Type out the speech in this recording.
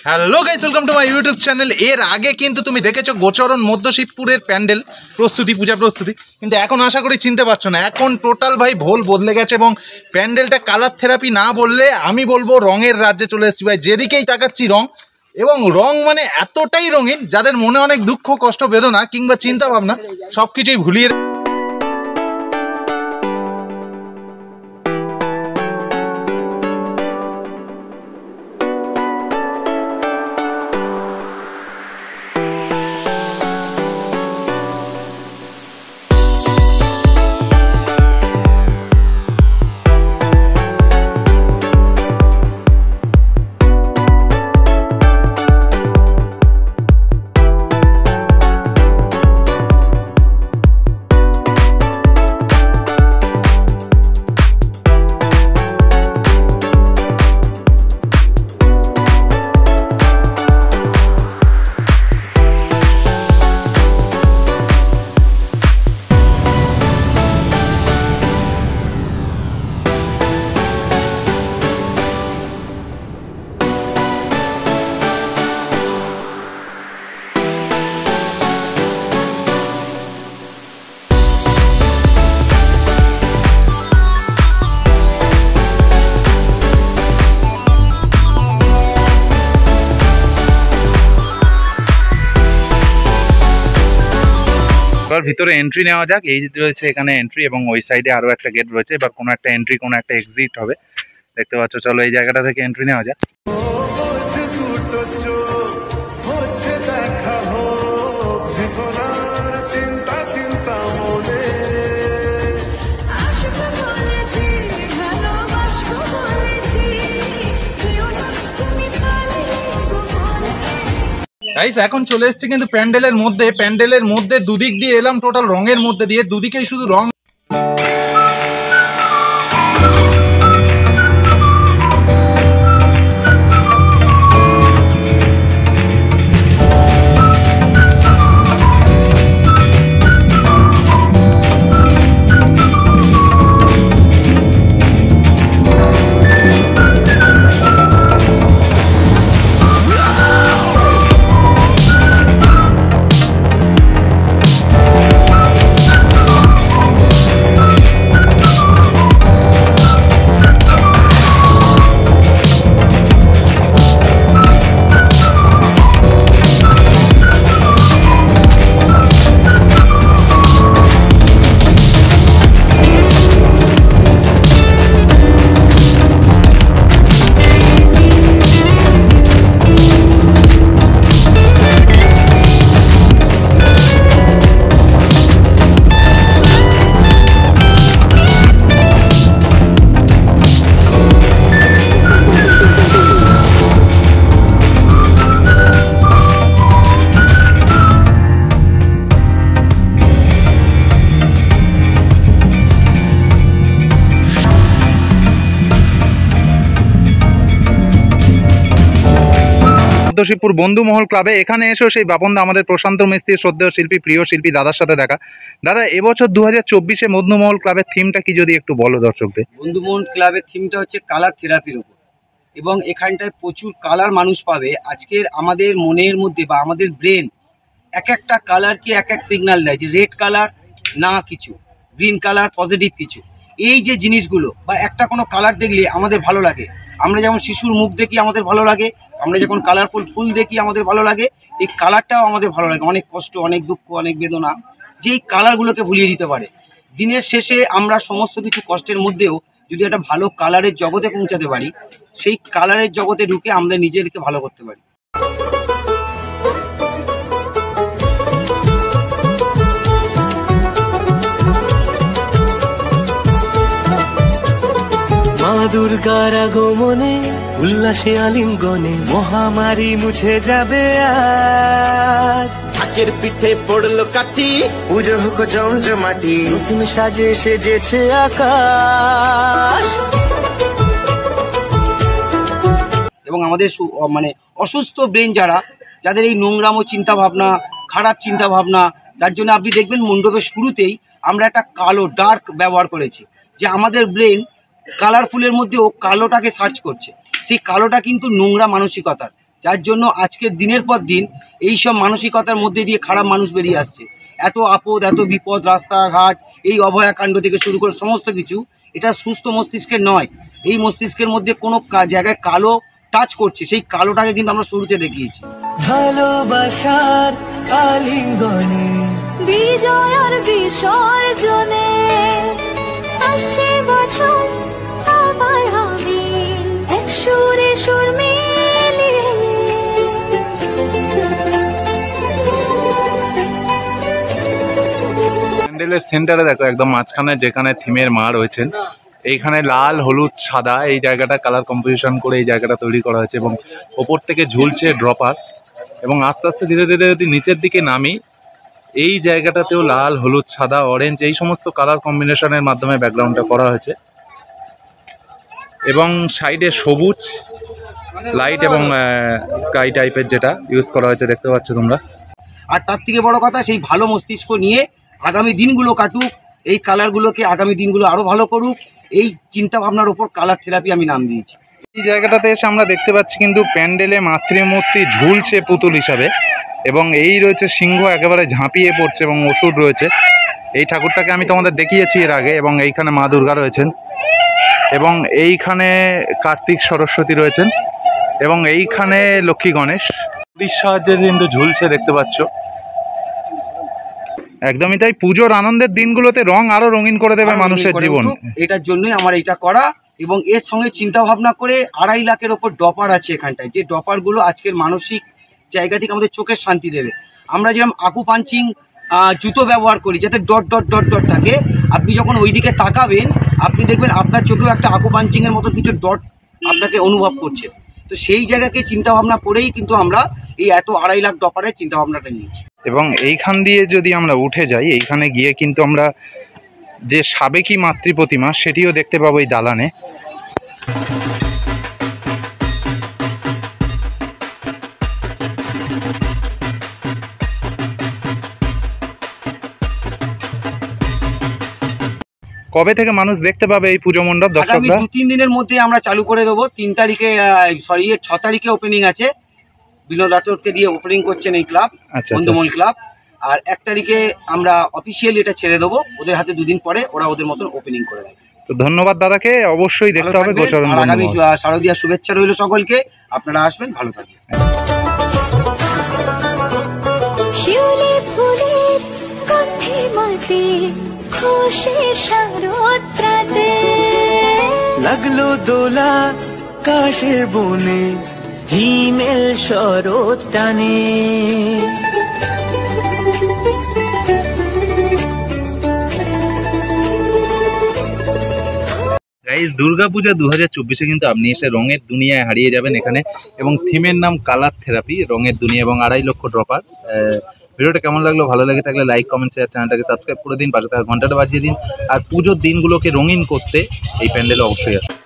Hello guys, welcome to my YouTube channel. এর আগে কিন্তু তুমি দেখেছো গোচরণ মধ্যশীতপুরের প্যান্ডেল প্রস্তুতি, পূজা প্রস্তুতি, কিন্তু এখন আশা করি চিনতে পারছো না। এখন টোটাল ভাই ভোল বদলে গেছে এবং প্যান্ডেলটা কালার থেরাপি না বললে আমি বলবো রঙের রাজ্যে চলে এসেছি ভাই। যেদিকেই তাকাচ্ছি রং, এবং রং মানে এতটাই রঙিন যাদের মনে অনেক দুঃখ, কষ্ট, বেদনা কিংবা চিন্তা ভাবনা সব কিছুই ভুলিয়ে এবার ভিতরে এন্ট্রি নেওয়া যাক। এই রয়েছে এখানে এন্ট্রি এবং ওই সাইডে আরো একটা গেট রয়েছে। এবার কোনো একটা এন্ট্রি, কোনো একটা এক্সিট হবে, দেখতে পাচ্ছ। চলো এই জায়গাটা থেকে এন্ট্রি নেওয়া যাক। গাইস এখন চলে এসেছি কিন্তু প্যান্ডেলের মধ্যে দুদিক দিয়ে এলাম, টোটাল রঙের মধ্যে দিয়ে, দুদিকেই শুধু রং। মধ্যশীতপুর বন্ধুমহল ক্লাবে এখানে এসেও সেই বাপনদা, আমাদের প্রশান্ত মিস্ত্রি, শ্রদ্ধেয় শিল্পী, প্রিয় শিল্পী দাদার সাথে দেখা। দাদা, এবছর 2024-এ বন্ধুমহল ক্লাবের থিমটা কি যদি একটু বলো দর্শকদের। বন্ধুমহল ক্লাবের থিমটা হচ্ছে কালার থেরাপির উপর, এবং এখানটায় প্রচুর কালার মানুষ পাবে। আজকের আমাদের মনের মধ্যে বা আমাদের ব্রেন এক একটা কালারকে এক এক সিগন্যাল দেয়, যে রেড কালার না কিছু, গ্রিন কালার পজিটিভ কিছু। এই যে জিনিসগুলো বা একটা কোনো কালার দেখলে আমাদের ভালো লাগে, আমরা যেমন শিশুর মুখ দেখি আমাদের ভালো লাগে, আমরা যখন কালারফুল ফুল দেখি আমাদের ভালো লাগে, এই কালারটাও আমাদের ভালো লাগে। অনেক কষ্ট, অনেক দুঃখ, অনেক বেদনা যে এই কালারগুলোকে ভুলিয়ে দিতে পারে। দিনের শেষে আমরা সমস্ত কিছু কষ্টের মধ্যেও যদি একটা ভালো কালারের জগতে পৌঁছাতে পারি, সেই কালারের জগতে ঢুকে আমরা নিজেদেরকে ভালো করতে পারি। মা দুর্গার আগমনে উল্লাসে আলিঙ্গনে মহামারী মুছে যাবে আজ। ঢাকের পিঠে পড়লো কাঠি, পুজো হোক জমজমাটি, নতুন সাজে সেজেছে আকাশ। এবং আমাদের মানে অসুস্থ ব্রেন যাদের এই নোংরামো চিন্তাভাবনা, খারাপ চিন্তাভাবনা, যার জন্য আপনি দেখবেন মণ্ডপের শুরুতেই আমরা একটা কালো ডার্ক ব্যবহার করেছি, যে আমাদের ব্রেন কালারফুলের মধ্যেও কালোটাকে সার্চ করছে। সেই কালোটা কিন্তু নোংরা মানসিকতার, যার জন্য আজকের দিনের পর দিন এইসব মানসিকতার মধ্যে দিয়ে খারাপ মানুষ বেরিয়ে আসছে। এত আপদ, এত বিপদ, রাস্তাঘাট, এই অভয়াকাণ্ড থেকে শুরু করে সমস্ত কিছু, এটা সুস্থ মস্তিষ্কের নয়। এই মস্তিষ্কের মধ্যে কোনো জায়গায় কালো টাচ করছে, সেই কালোটাকে কিন্তু আমরা শুরুতে দেখিয়েছি। ভালোবাসার আলিঙ্গনে বিজয় আর বিসর্জনে আসছে বছর আবার হবে এক সুরে সুর মিলিয়ে। প্যান্ডেলের সেন্টারে দেখো একদম মাঝখানে যেখানে থিমের মা রয়েছেন, এইখানে লাল হলুদ সাদা এই জায়গাটা কালার কম্পোজিশন করে এই জায়গাটা তৈরি করা হয়েছে এবং ওপর থেকে ঝুলছে ড্রপার এবং আস্তে আস্তে ধীরে ধীরে যদি নিচের দিকে নামি এই জায়গাটাতেও লাল হলুদ সাদা অরেঞ্জ এই সমস্ত কালার কম্বিনেশনের মাধ্যমে ব্যাকগ্রাউন্ডটা করা হয়েছে এবং সাইডে সবুজ লাইট এবং স্কাই টাইপের যেটা ইউজ করা হয়েছে দেখতে পাচ্ছ তোমরা। আর তার থেকে বড় কথা, সেই ভালো মস্তিষ্ক নিয়ে আগামী দিনগুলো কাটুক, এই কালারগুলোকে আগামী দিনগুলো আরও ভালো করুক, এই চিন্তা ভাবনার ওপর কালার থেরাপি আমি নাম দিয়েছি। এই জায়গাটাতে এসে আমরা দেখতে পাচ্ছি কিন্তু প্যান্ডেলে মাতৃমূর্তি ঝুলছে পুতুল হিসাবে এবং এই রয়েছে সিংহ একেবারে ঝাঁপিয়ে পড়ছে এবং ওষুধ রয়েছে। এই ঠাকুরটাকে আমি তোমাদের দেখিয়েছি এর আগে এবং এইখানে মা দুর্গা রয়েছেন এবং এইখানে কার্তিক সরস্বতী রয়েছেন এবং এইখানে লক্ষ্মী গণেশ সাহায্যে কিন্তু ঝুলছে দেখতে পাচ্ছ। একদমই তাই, পুজোর আনন্দের দিনগুলোতে রং আরো রঙিন করে দেবে মানুষের জীবন। এটার জন্যই আমার এটা করা এবং এর সঙ্গে চিন্তা ভাবনা করে 2.5 লাখের ওপর ডপার আছে এখানটায়, যে ডপারগুলো আজকের মানসিক জায়গা থেকে আমাদের চোখের শান্তি দেবে। আমরা যেরকম আকু পাঞ্চিং জুতো ব্যবহার করি যাতে ডট ডট ডট ডট থাকে, আপনি যখন ওই দিকে তাকাবেন আপনি দেখবেন আপনার চোখেও একটা আকু পাঞ্চিংয়ের মতো কিছু ডট আপনাকে অনুভব করছে। তো সেই জায়গাকে চিন্তা ভাবনা করেই কিন্তু আমরা এই এত 2.5 লাখ ডপারের চিন্তা ভাবনাটা নিয়েছি। এবং এইখান দিয়ে যদি আমরা উঠে যাই, এইখানে গিয়ে কিন্তু আমরা যে সাবেকি মাতৃ প্রতিমা সেটিও দেখতে পাবো এই দালানে। কবে থেকে মানুষ দেখতে পাবে এই পুজো মণ্ডপ দর্শকরা? 2-3 দিনের মধ্যে আমরা চালু করে দেবো। 3 তারিখে 6 তারিখে ওপেনিং আছে, বিনোদ রাঠোরকে দিয়ে ওপেনিং করছেন এই ক্লাব, বন্ধুমল ক্লাব। আর 1 তারিখে আমরা অফিসিয়ালি এটা ছেড়ে দেবো, ওদের হাতে 2 দিন পরে ওরা ওদের মতন ওপেনিং করে দেবে। তো ধন্যবাদ দাদাকে, অবশ্যই দেখতে হবে গোচরণ। আগামী শারদীয়ার শুভেচ্ছা রইল সকলকে, আপনারা আসবেন, ভালো থাকবেন। শিউলি ফুলের গন্ধে মাতে খুশি শারদরাতে লাগলো দোলা কাশের বনে হিমেল শরৎ টানে। গাইস, দুর্গাপূজা 2024-এ কিন্তু আপনি এসে রঙের দুনিয়ায় হারিয়ে যাবেন এখানে, এবং থিমের নাম কালার থেরাপি, রঙের দুনিয়া, এবং 2.5 লক্ষ ড্রপার। ভিডিওটা কেমন লাগলো? ভালো লাগে থাকলে লাইক, কমেন্ট, শেয়ার, চ্যানেলটাকে সাবস্ক্রাইব করে দিন, পাশে থাকা ঘন্টাটা বাজিয়ে দিন। আর পুজোর দিনগুলোকে রঙিন করতে এই প্যান্ডেলে অবশ্যই আসুন।